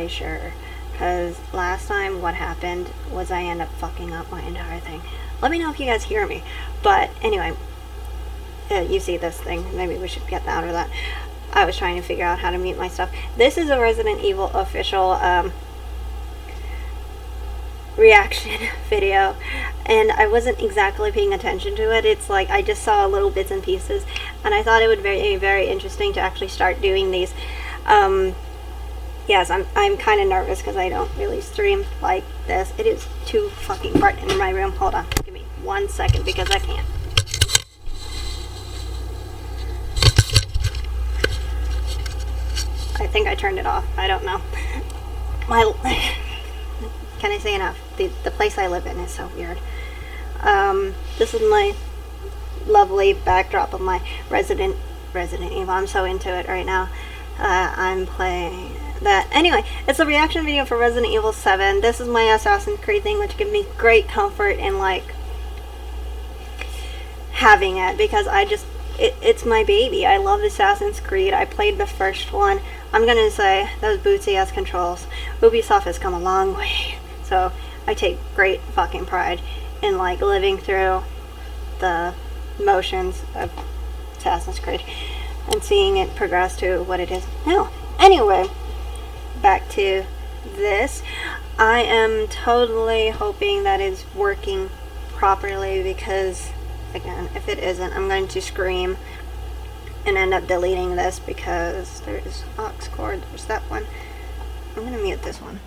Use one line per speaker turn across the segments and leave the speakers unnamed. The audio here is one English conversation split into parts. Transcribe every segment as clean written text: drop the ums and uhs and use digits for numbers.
quite sure. Because last time what happened was I ended up fucking up my entire thing. Let me know if you guys hear me. But anyway, you see this thing. Maybe we should get out of that. I was trying to figure out how to mute my stuff. This is a Resident Evil official reaction video, and I wasn't exactly paying attention to it. It's like I just saw little bits and pieces, and I thought it would be very interesting to actually start doing these. Yes, I'm kind of nervous because I don't really stream like this. It is too fucking bright in my room. Hold on, give me 1 second because I can't. I think I turned it off. I don't know. Can I say enough? The place I live in is so weird. This is my lovely backdrop of my Resident Evil. I'm so into it right now. I'm playing that. Anyway, it's a reaction video for Resident Evil 7. This is my Assassin's Creed thing, which gives me great comfort in like having it because it's my baby. I love Assassin's Creed. I played the first one. I'm gonna say those bootsy ass controls. Ubisoft has come a long way. So I take great fucking pride in like living through the motions of Assassin's Creed and seeing it progress to what it is now. Anyway, back to this. I am totally hoping that it's working properly because, again, if it isn't, I'm going to scream and end up deleting this because there's aux cord. There's that one. I'm going to mute this one.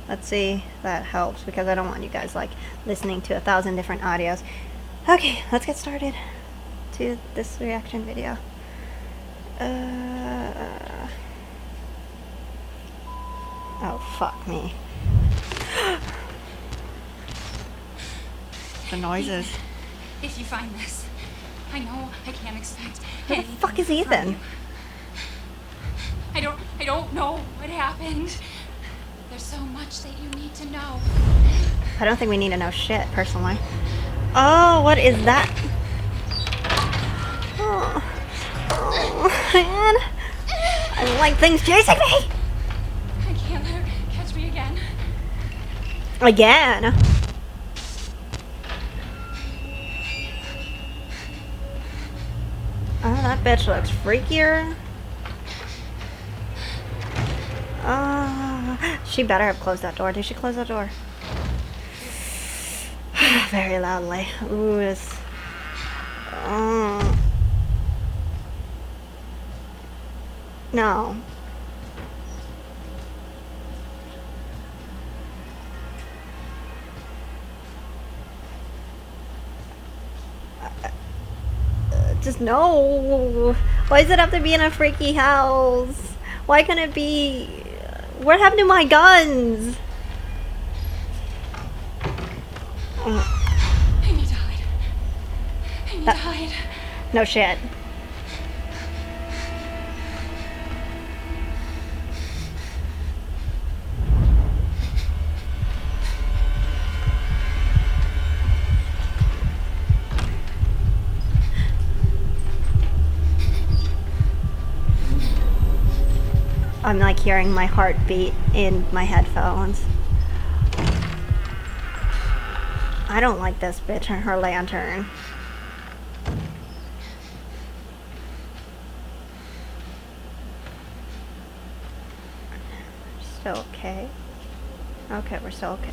Let's see if that helps because I don't want you guys like listening to 1,000 different audios. Okay, let's get started to this reaction video. Oh, fuck me. The noises.
If you find this, I know I can't expect
Where the fuck is Ethan?
I don't know what happened. There's so much that you need to know.
I don't think we need to know shit, personally. Oh, what is that? Oh, man. I don't like things chasing me!
I can't let her catch me again.
Again? Oh, that bitch looks freakier. She better have closed that door. Did she close that door? Very loudly. Ooh, this. No. Just no. Why does it have to be in a freaky house? Why can't it be? What happened to my guns?
I need to hide. I need to hide.
No shit. I'm like hearing my heartbeat in my headphones. I don't like this bitch and her lantern. Still okay? Okay, we're still okay.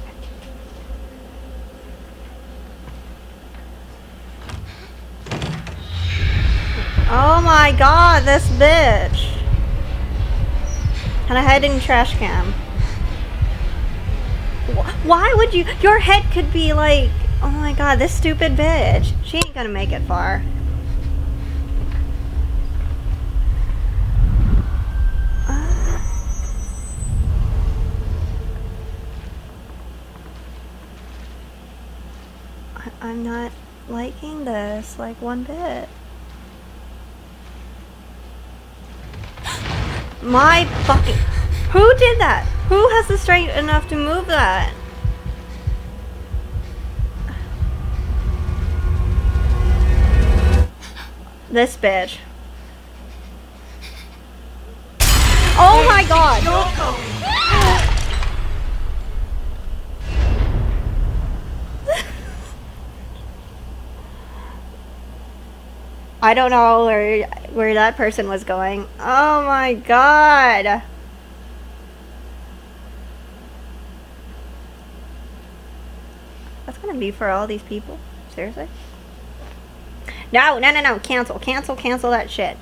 Oh my god, this bitch! Can I hide in trash can? Why would you? Your head could be like, oh my god, this stupid bitch. She ain't gonna make it far. I'm not liking this, like, one bit. My fucking... Who did that? Who has the strength enough to move that? This bitch. Oh my god! I don't know where that person was going. Oh my god. That's gonna be for all these people? Seriously? No. Cancel that shit.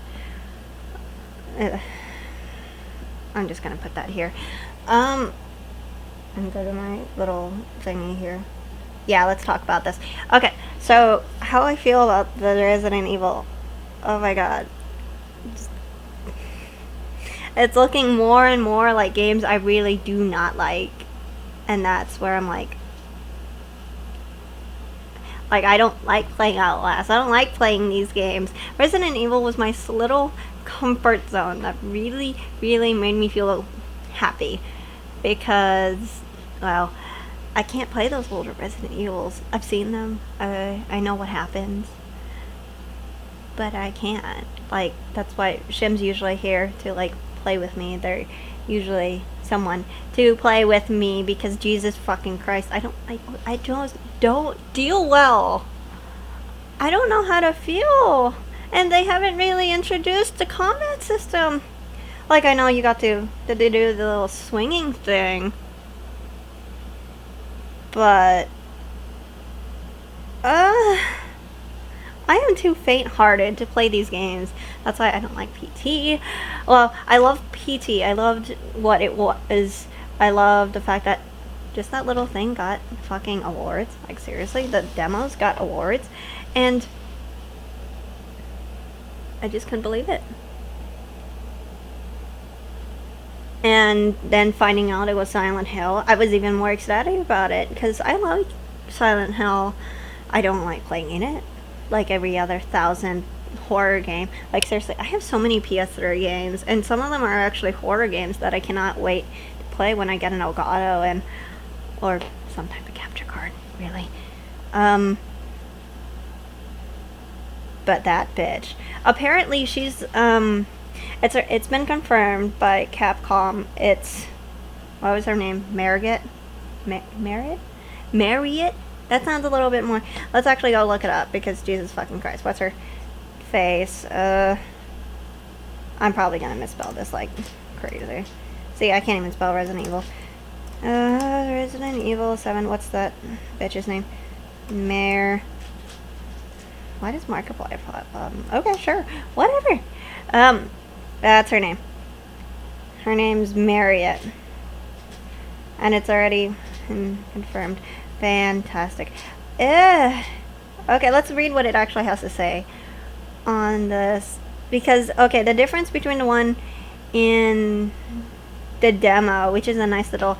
I'm just gonna put that here. And go to my little thingy here. Yeah, let's talk about this. Okay, so how I feel about the Resident Evil. Oh my god. It's looking more and more like games I really do not like. And that's where I'm like, I don't like playing Outlast. I don't like playing these games. Resident Evil was my little comfort zone that really, really made me feel happy. Because, well, I can't play those older Resident Evils. I've seen them. I know what happens. But I can't. Like, that's why Shim's usually here to, like, play with me. They're usually someone to play with me because Jesus fucking Christ, I just don't deal well. I don't know how to feel. And they haven't really introduced the combat system. Like, I know you got to do the little swinging thing. But, I am too faint-hearted to play these games. That's why I don't like PT. Well, I love PT. I loved what it was. I loved the fact that just that little thing got fucking awards. Like, seriously, the demos got awards. And I just couldn't believe it. And then finding out it was Silent Hill, I was even more excited about it because I like Silent Hill. I don't like playing in it like every other 1,000 horror game. Like, seriously, I have so many PS3 games, and some of them are actually horror games that I cannot wait to play when I get an Elgato or some type of capture card, really. But that bitch. Apparently she's, it's been confirmed by Capcom. It's, what was her name? Marriott? Marriott? That sounds a little bit more. Let's actually go look it up because Jesus fucking Christ. What's her face? I'm probably gonna misspell this like crazy. See, I can't even spell Resident Evil. Resident Evil 7. What's that bitch's name? Why does Markiplier pop up? Okay, sure. Whatever. That's her name. Her name's Marriott. And it's already confirmed. Fantastic. Okay, let's read what it actually has to say on this. Because, okay, the difference between the one in the demo, which is a nice little...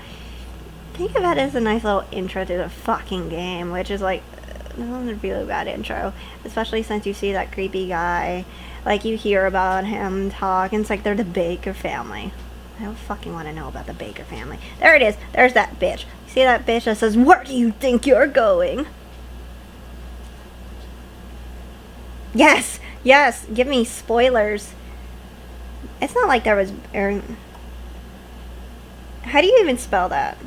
Think of it as a nice little intro to the fucking game, which is like... That was a really bad intro. Especially since you see that creepy guy. Like, you hear about him talk, and it's like they're the Baker family. I don't fucking want to know about the Baker family. There it is. There's that bitch. See that bitch that says, "Where do you think you're going?" Yes! Yes! Give me spoilers. It's not like there was... How do you even spell that?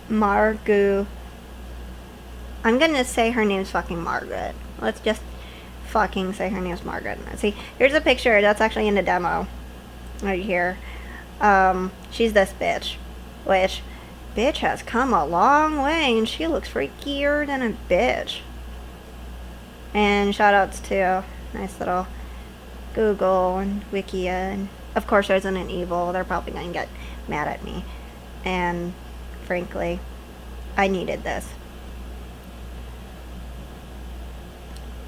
Margu. I'm gonna say her name's fucking Margaret. Let's just fucking say her name's Margaret. See, here's a picture. That's actually in the demo. Right here. She's this bitch. Which, bitch has come a long way, and she looks freakier than a bitch. And shoutouts to nice little Google and Wikia, and of course Resident Evil. They're probably gonna get mad at me. And frankly, I needed this.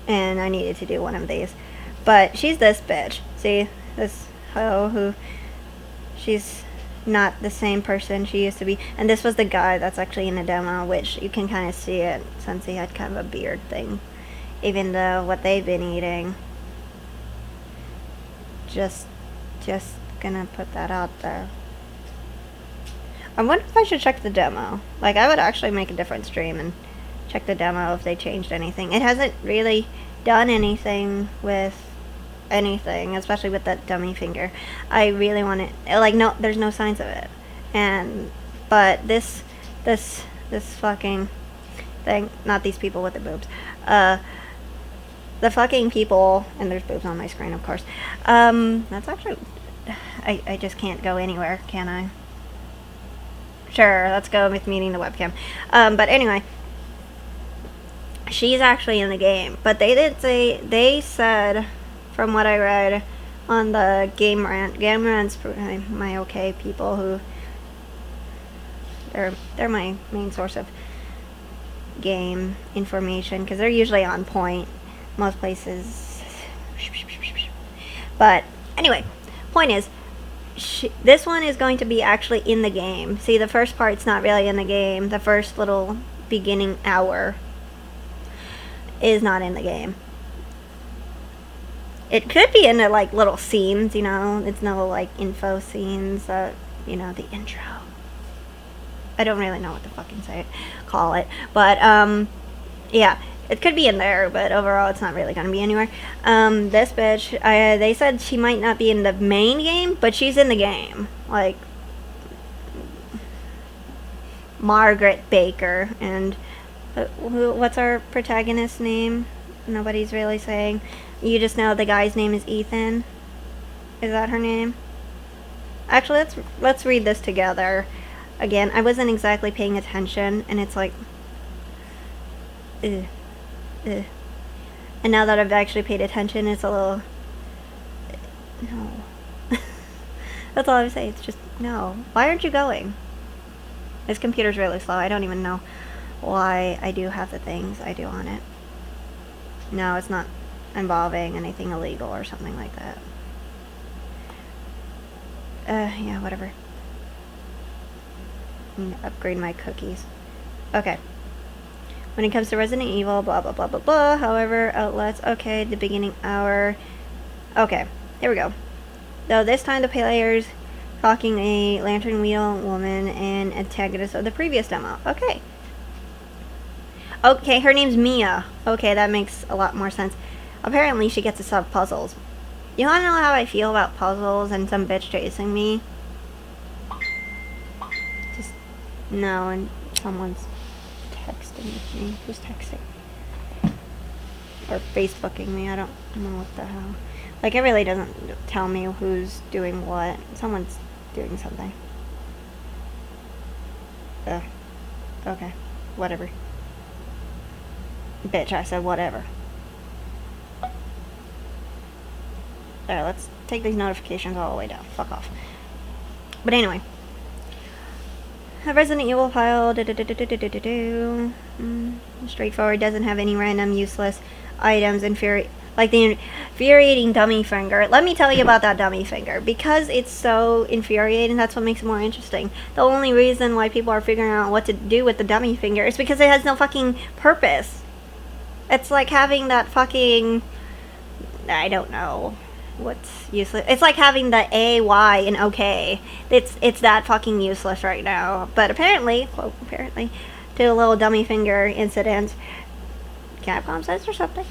And I needed to do one of these. But she's this bitch. See? This hoe who... She's not the same person she used to be. And this was the guy that's actually in the demo, which you can kind of see it since he had kind of a beard thing. Even though what they've been eating. Just gonna put that out there. I wonder if I should check the demo. Like, I would actually make a different stream and check the demo if they changed anything. It hasn't really done anything with anything, especially with that dummy finger. I really want it. Like, no, there's no signs of it. But this fucking thing, not these people with the boobs. the fucking people, and there's boobs on my screen, of course. That's actually, I just can't go anywhere, can I? Sure, let's go with meeting the webcam. But anyway, she's actually in the game. But they said, from what I read on the Gamerant's my okay people who, they're my main source of game information, because they're usually on point most places. But anyway, point is, this one is going to be actually in the game. See, the first part's not really in the game. The first little beginning hour is not in the game. It could be in the, like, little scenes, you know. It's no, like, info scenes, you know, the intro. I don't really know what to fucking call it. But, yeah. It could be in there, but overall it's not really going to be anywhere. This bitch, they said she might not be in the main game, but she's in the game. Like, Margaret Baker. And what's our protagonist's name? Nobody's really saying. You just know the guy's name is Ethan. Is that her name? Actually, let's read this together. Again, I wasn't exactly paying attention, and it's like, ugh. Ugh. And now that I've actually paid attention, it's a little, no. That's all I would say. It's just, no. Why aren't you going? This computer's really slow. I don't even know why I do have the things I do on it. No, it's not involving anything illegal or something like that. Yeah, whatever. I need to upgrade my cookies. Okay. When it comes to Resident Evil, blah, blah, blah, blah, blah. However, outlets, okay, the beginning hour. Okay, here we go. Though this time the players talking a lantern wheel woman and antagonist of the previous demo. Okay. Okay, her name's Mia. Okay, that makes a lot more sense. Apparently she gets to solve puzzles. You wanna know how I feel about puzzles and some bitch chasing me? Just, no, and someone's texting me. Who's texting? Or Facebooking me. I don't know what the hell. Like, it really doesn't tell me who's doing what. Someone's doing something. Okay. Whatever. Bitch, I said whatever. There, let's take these notifications all the way down. Fuck off. But anyway. A Resident Evil file. Straightforward. Doesn't have any random useless items. Like the infuriating dummy finger. Let me tell you about that dummy finger. Because it's so infuriating, that's what makes it more interesting. The only reason why people are figuring out what to do with the dummy finger is because it has no fucking purpose. It's like having that fucking, I don't know what's useless. It's like having the A, Y, and OK. It's that fucking useless right now. But apparently, quote, apparently, to a little dummy finger incident, Capcom says or something.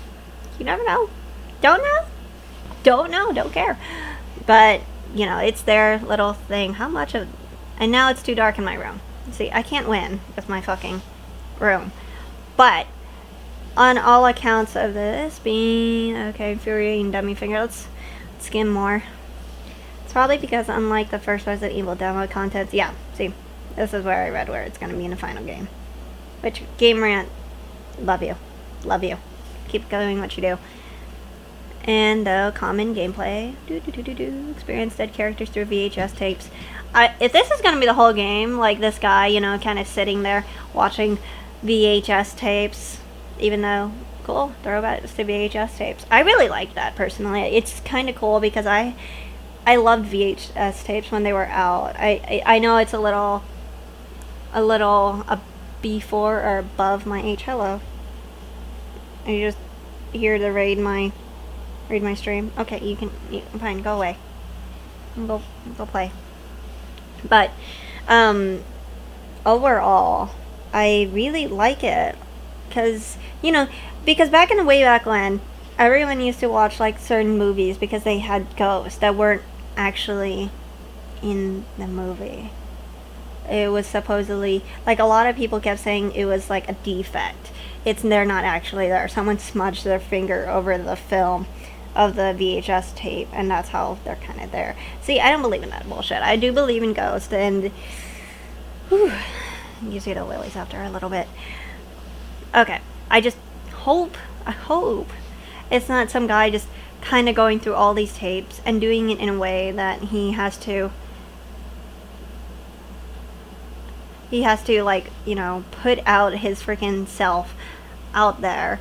You never know. Don't know. Don't know. Don't care. But, you know, it's their little thing. How much of... And now it's too dark in my room. See, I can't win with my fucking room. But, on all accounts of this being... Okay, infuriating dummy finger. Let's skim more. It's probably because unlike the first Resident Evil demo contents... Yeah, see. This is where I read where it's going to be in the final game. Which, Gamerant, love you. Love you. Keep going what you do. And the common gameplay. Experience dead characters through VHS tapes. If this is going to be the whole game, like this guy, you know, kind of sitting there watching VHS tapes, even though, cool, throwbacks to VHS tapes. I really like that, personally. It's kind of cool because I loved VHS tapes when they were out. I know it's a little before or above my age. Hello. Are you just here to raid my stream? Okay, you can fine, go away. Go play. But overall, I really like it because, you know, because back in the way back when, everyone used to watch like certain movies because they had ghosts that weren't actually in the movie. It was supposedly, like, a lot of people kept saying it was like a defect. they're not actually there. Someone smudged their finger over the film of the VHS tape, and that's how they're kind of there. See, I don't believe in that bullshit. I do believe in ghosts, and whew, you see the lilies after a little bit. Okay, I hope it's not some guy just kind of going through all these tapes and doing it in a way that he has to like, you know, put out his freaking self out there.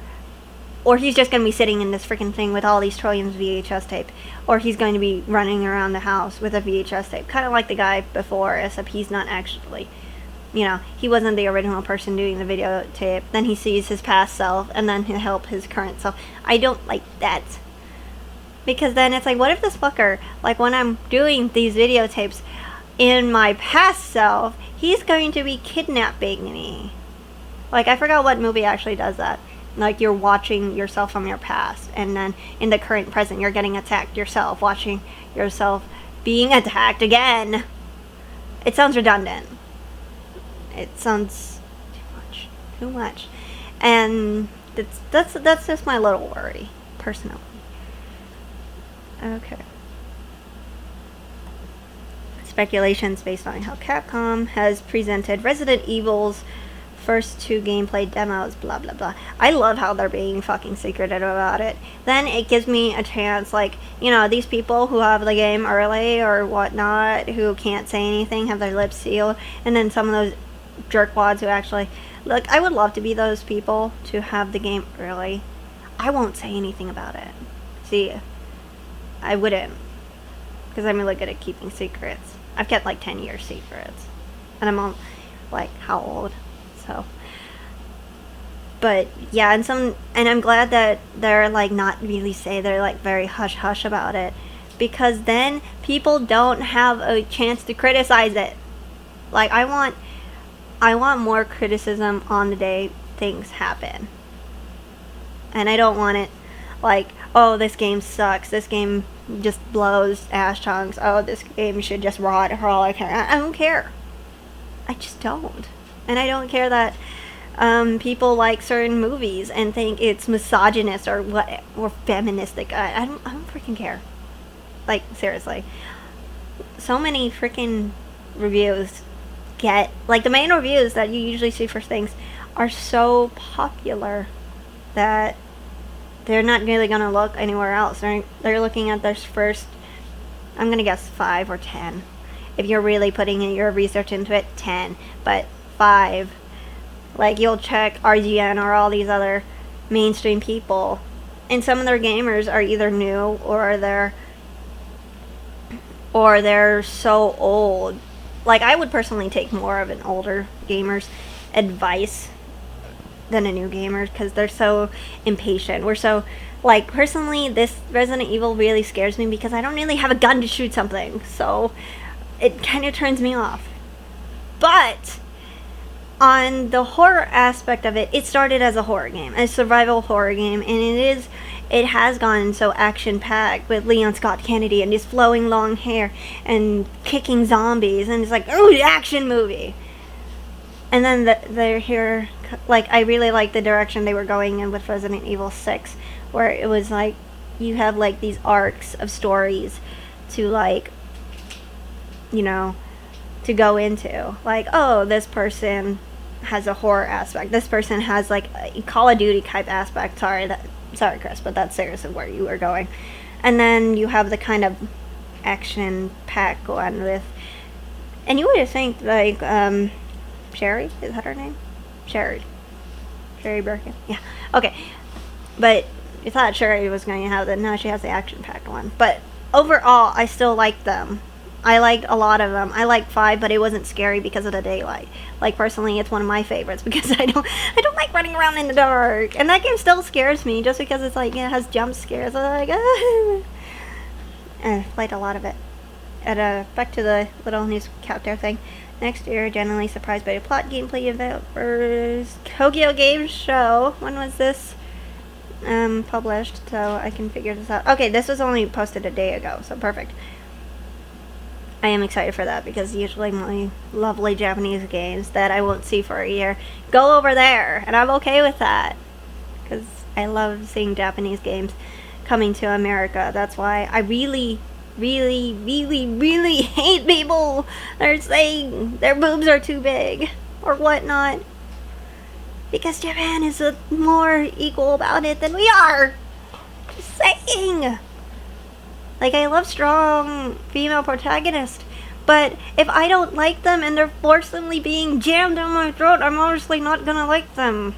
Or he's just going to be sitting in this freaking thing with all these trillions of VHS tape. Or he's going to be running around the house with a VHS tape. Kind of like the guy before, except he's not actually, you know, he wasn't the original person doing the videotape. Then he sees his past self, and then he'll help his current self. I don't like that. Because then it's like, what if this fucker, like when I'm doing these videotapes in my past self, he's going to be kidnapping me. Like, I forgot what movie actually does that. Like, you're watching yourself from your past, and then in the current present, you're getting attacked yourself, watching yourself being attacked again. It sounds redundant. It sounds too much. And that's just my little worry, personally. Okay. Speculations based on how Capcom has presented Resident Evil's first 2 gameplay demos, blah blah blah. I love how they're being fucking secretive about it. Then it gives me a chance, like, you know, these people who have the game early or whatnot, who can't say anything, have their lips sealed, and then some of those jerkwads who actually, look, I would love to be those people to have the game early. I won't say anything about it. See, I wouldn't, because I'm really good at keeping secrets. I've kept like 10 years secrets, and I'm on, like, how old? So, but yeah, and I'm glad that they're like not really they're like very hush hush about it, because then people don't have a chance to criticize it. Like, I want more criticism on the day things happen, and I don't want it like, oh, this game sucks, this game just blows ass chunks, oh, this game should just rot for all I care. I don't care. I just don't. And I don't care that people like certain movies and think it's misogynist or what, or feministic. I don't freaking care. Like, seriously. So many freaking reviews get, like, the main reviews that you usually see for things are so popular that they're not really going to look anywhere else. They're looking at this first, I'm going to guess 5 or 10. If you're really putting in your research into it, 10. But 5. Like, you'll check RGN or all these other mainstream people, and some of their gamers are either new or they're so old. Like, I would personally take more of an older gamer's advice than a new gamer, because they're so impatient. We're so, like, personally, this Resident Evil really scares me because I don't really have a gun to shoot something, so it kind of turns me off. But on the horror aspect of it, it started as a horror game, a survival horror game, and it has gone so action-packed with Leon Scott Kennedy and his flowing long hair and kicking zombies, and it's like, oh, action movie. And then they're here, like, I really like the direction they were going in with Resident Evil 6, where it was like, you have like these arcs of stories to, like, you know, to go into. Like, oh, this person has a horror aspect. This person has like a Call of Duty type aspect. Sorry, Chris, but that's seriously where you were going. And then you have the kind of action-packed one with, and you would think like Sherry, is that her name? Sherry Birkin. Yeah. Okay. But you thought Sherry was going to have that. No, she has the action-packed one. But overall, I still like them. I liked a lot of them. I liked 5, but it wasn't scary because of the daylight. Like, personally, it's one of my favorites because I don't like running around in the dark. And that game still scares me just because it's like, it has jump scares. I'm like, ah. And I played a lot of it. And back to the little news countdown thing. Next year, generally surprised by the plot, gameplay, developers. Tokyo Game Show. When was this published? So I can figure this out. Okay, this was only posted a day ago, so perfect. I am excited for that because usually my lovely Japanese games that I won't see for a year go over there, and I'm okay with that because I love seeing Japanese games coming to America. That's why I really, really, really, really hate people that are saying their boobs are too big or whatnot. Because Japan is more equal about it than we are. Just saying. Like, I love strong female protagonists, but if I don't like them and they're forcibly being jammed down my throat, I'm honestly not gonna like them.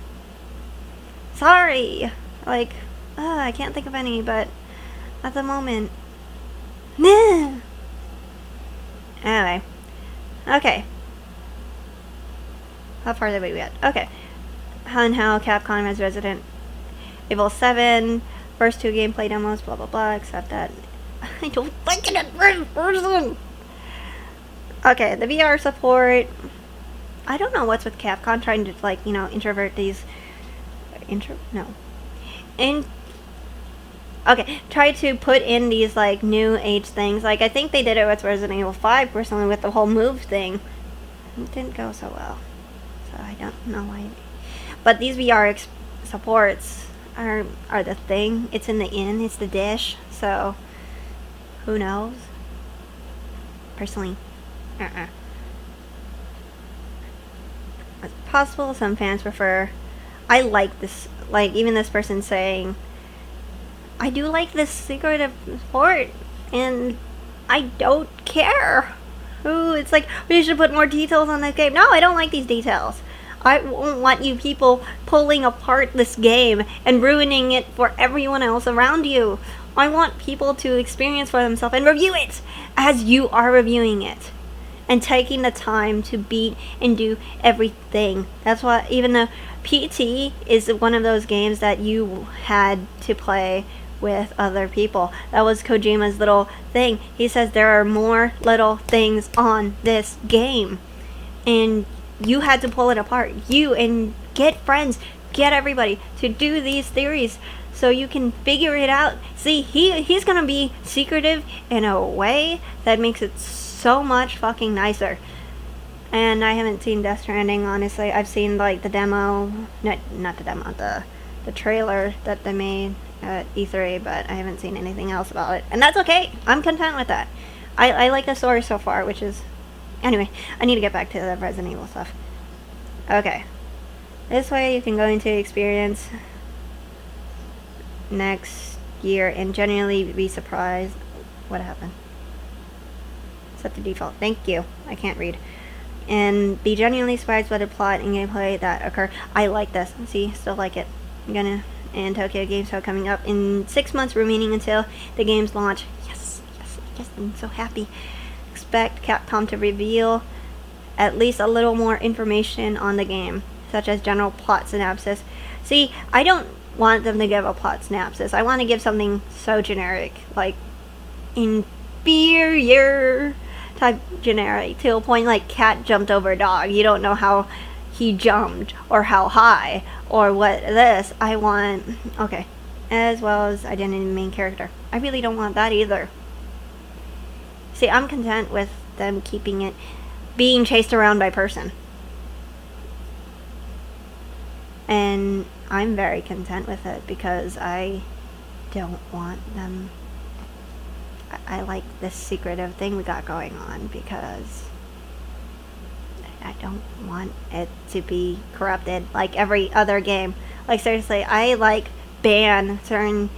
Sorry. Like, I can't think of any, but at the moment. Nah. Anyway. Okay. How far did we get? Okay. And how Capcom has Resident Evil 7, first 2 gameplay demos, blah blah blah, except that I don't like it in first person. Okay, the VR support. I don't know what's with Capcom trying to, like, you know, introvert these. Try to put in these, like, new age things. Like, I think they did it with Resident Evil 5 personally with the whole move thing. It didn't go so well. So I don't know why. But these VR supports are the thing. It's in the it's the dish. So who knows? Personally, It's possible some fans prefer. I like this. Like, even this person saying, I do like this secretive support, and I don't care. Ooh, it's like, we should put more details on this game. No, I don't like these details. I won't want you people pulling apart this game and ruining it for everyone else around you. I want people to experience for themselves and review it as you are reviewing it. And taking the time to beat and do everything. That's why, even though PT is one of those games that you had to play with other people. That was Kojima's little thing. He says there are more little things on this game. And you had to pull it apart. You and get friends, get everybody to do these theories so you can figure it out. See, he's gonna be secretive in a way that makes it so much fucking nicer. And I haven't seen Death Stranding, honestly. I've seen, like, the demo, not the demo, the trailer that they made at E3, but I haven't seen anything else about it. And that's okay. I'm content with that. I like the story so far, which is... Anyway, I need to get back to the Resident Evil stuff. Okay. This way you can go into experience next year and genuinely be surprised. What happened? Set the default. Thank you. I can't read. And be genuinely surprised by the plot and gameplay that occur. I like this. See, still like it. I'm gonna... And Tokyo Game Show coming up in 6 months remaining until the game's launch. Yes, yes, yes, I'm so happy. Expect Capcom to reveal at least a little more information on the game, such as general plot synopsis. See, I don't want them to give a plot synopsis. I want to give something so generic, like inferior type generic, to a point like cat jumped over a dog. You don't know how he jumped or how high or what this. I want, okay, as well as identity of the main character. I really don't want that either. See, I'm content with them keeping it being chased around by person. And I'm very content with it because I don't want them... I like this secretive thing we got going on because I don't want it to be corrupted like every other game. Like, seriously, I, like, ban certain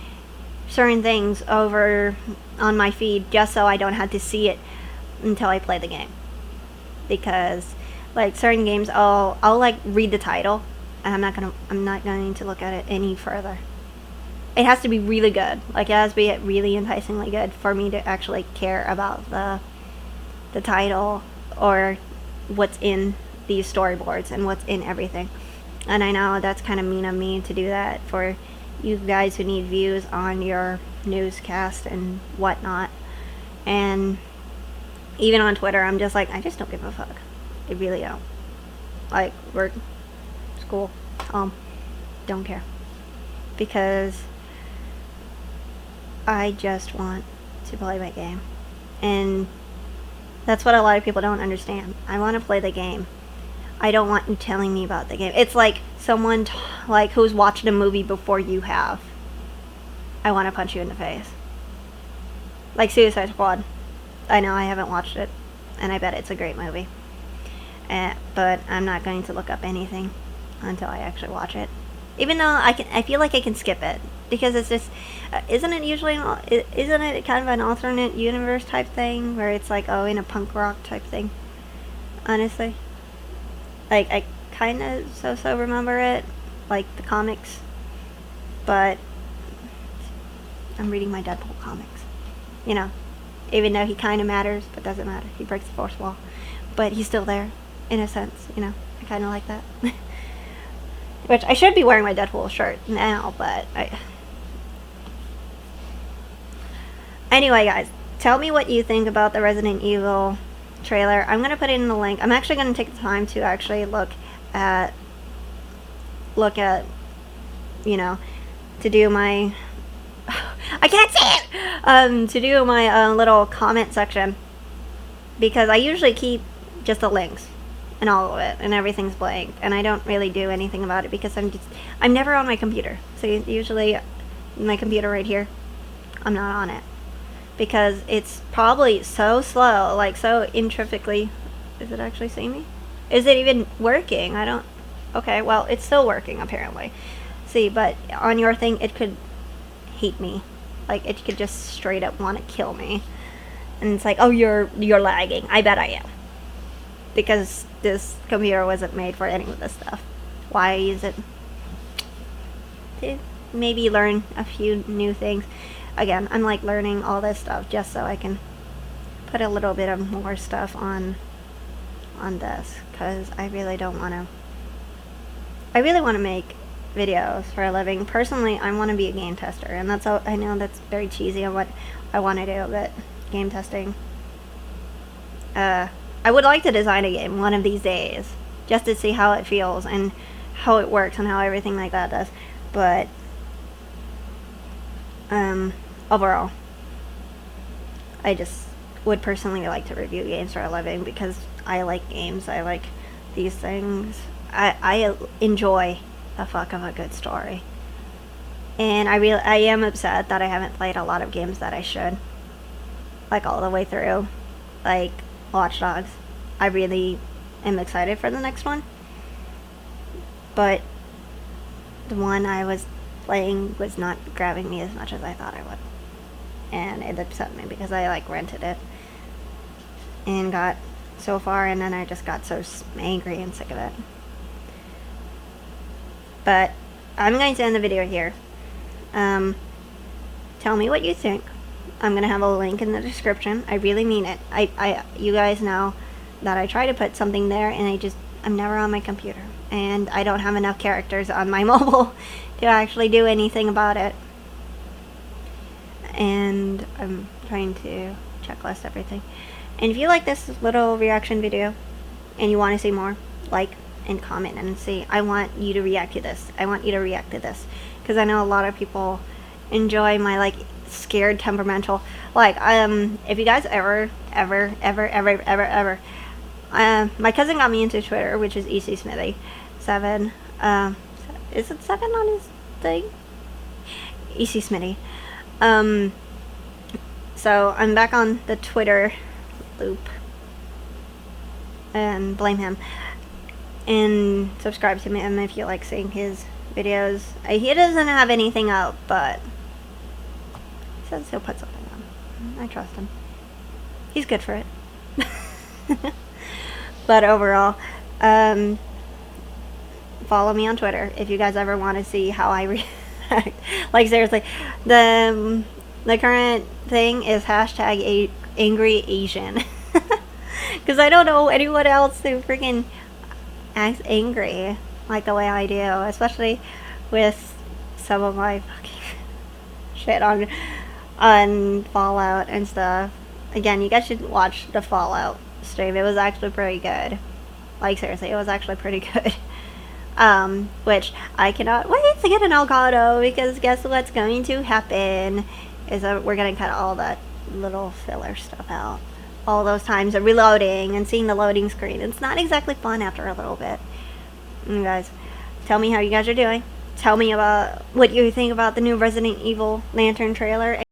things over on my feed just so I don't have to see it until I play the game. Because, like, certain games, I'll like read the title and I'm not going to look at it any further. It has to be really good. Like, it has to be really enticingly good for me to actually care about the title or what's in these storyboards and what's in everything. And I know that's kind of mean of me to do that for you guys who need views on your newscast and whatnot. And even on Twitter, I'm just like, I just don't give a fuck. I really don't. Like, work, school, don't care. Because I just want to play my game. And That's what a lot of people don't understand. I want to play the game. I don't want you telling me about the game. It's like someone like who's watched a movie before you have. I want to punch you in the face. Like Suicide Squad. I know I haven't watched it, and I bet it's a great movie. But I'm not going to look up anything until I actually watch it. Even though I feel like I can skip it because it's just, isn't it kind of an alternate universe type thing where it's like, oh, in a punk rock type thing? Honestly, like I kind of so remember it, like the comics, but I'm reading my Deadpool comics, you know. Even though he kind of matters, but doesn't matter. He breaks the fourth wall, but he's still there, in a sense, you know. I kind of like that. Which I should be wearing my Deadpool shirt now, but Anyway, guys, tell me what you think about the Resident Evil trailer. I'm going to put it in the link. I'm actually going to take the time to actually look at, you know, to do my, I can't see it! To do my little comment section, because I usually keep just the links and all of it, and everything's blank, and I don't really do anything about it because I'm never on my computer. So usually my computer right here, I'm not on it because it's probably so slow, like so intrinsically. Is it actually seeing me? Is it even working? I don't. Okay, well, it's still working apparently. See, but on your thing, it could hate me. Like, it could just straight up want to kill me. And it's like, oh, you're lagging. I bet I am. Because this computer wasn't made for any of this stuff. Why use it? To maybe learn a few new things. Again, I'm like learning all this stuff just so I can put a little bit of more stuff on this. Because I really don't want to. I really want to make videos for a living. Personally, I want to be a game tester, and that's all. I know that's very cheesy on what I want to do, but game testing. I would like to design a game one of these days, just to see how it feels and how it works and how everything like that does. But overall, I just would personally like to review games for a living because I like games. I like these things. I enjoy the fuck of a good story. And I am upset that I haven't played a lot of games that I should. Like all the way through. Like Watch Dogs. I really am excited for the next one. But the one I was playing was not grabbing me as much as I thought I would. And it upset me because I like rented it. And got so far, and then I just got so angry and sick of it. But I'm going to end the video here. Tell me what you think. I'm going to have a link in the description. I really mean it. You guys know that I try to put something there, and I'm never on my computer. And I don't have enough characters on my mobile to actually do anything about it. And I'm trying to checklist everything. And if you like this little reaction video, and you want to see more, like and comment and see. I want you to react to this. I want you to react to this. Because I know a lot of people enjoy my like scared temperamental, like if you guys ever my cousin got me into Twitter, which is EC7. Is it 7 on his thing? EC Smitty. So I'm back on the Twitter loop, and blame him. And subscribe to him if you like seeing his videos. He doesn't have anything out, but he says he'll put something on. I trust him. He's good for it. But overall, follow me on Twitter if you guys ever want to see how I react. Like seriously, the current thing is hashtag angry Asian. Because I don't know anyone else who freaking acts angry like the way I do, especially with some of my fucking shit on Fallout and stuff. Again, you guys should watch the Fallout stream. It was actually pretty good. Like seriously, it was actually pretty good. Which I cannot wait to get an Elgato, because guess what's going to happen is that we're gonna cut all that little filler stuff out. all those times of reloading and seeing the loading screen. It's not exactly fun after a little bit. You guys, tell me how you guys are doing. Tell me about what you think about the new Resident Evil Lantern trailer.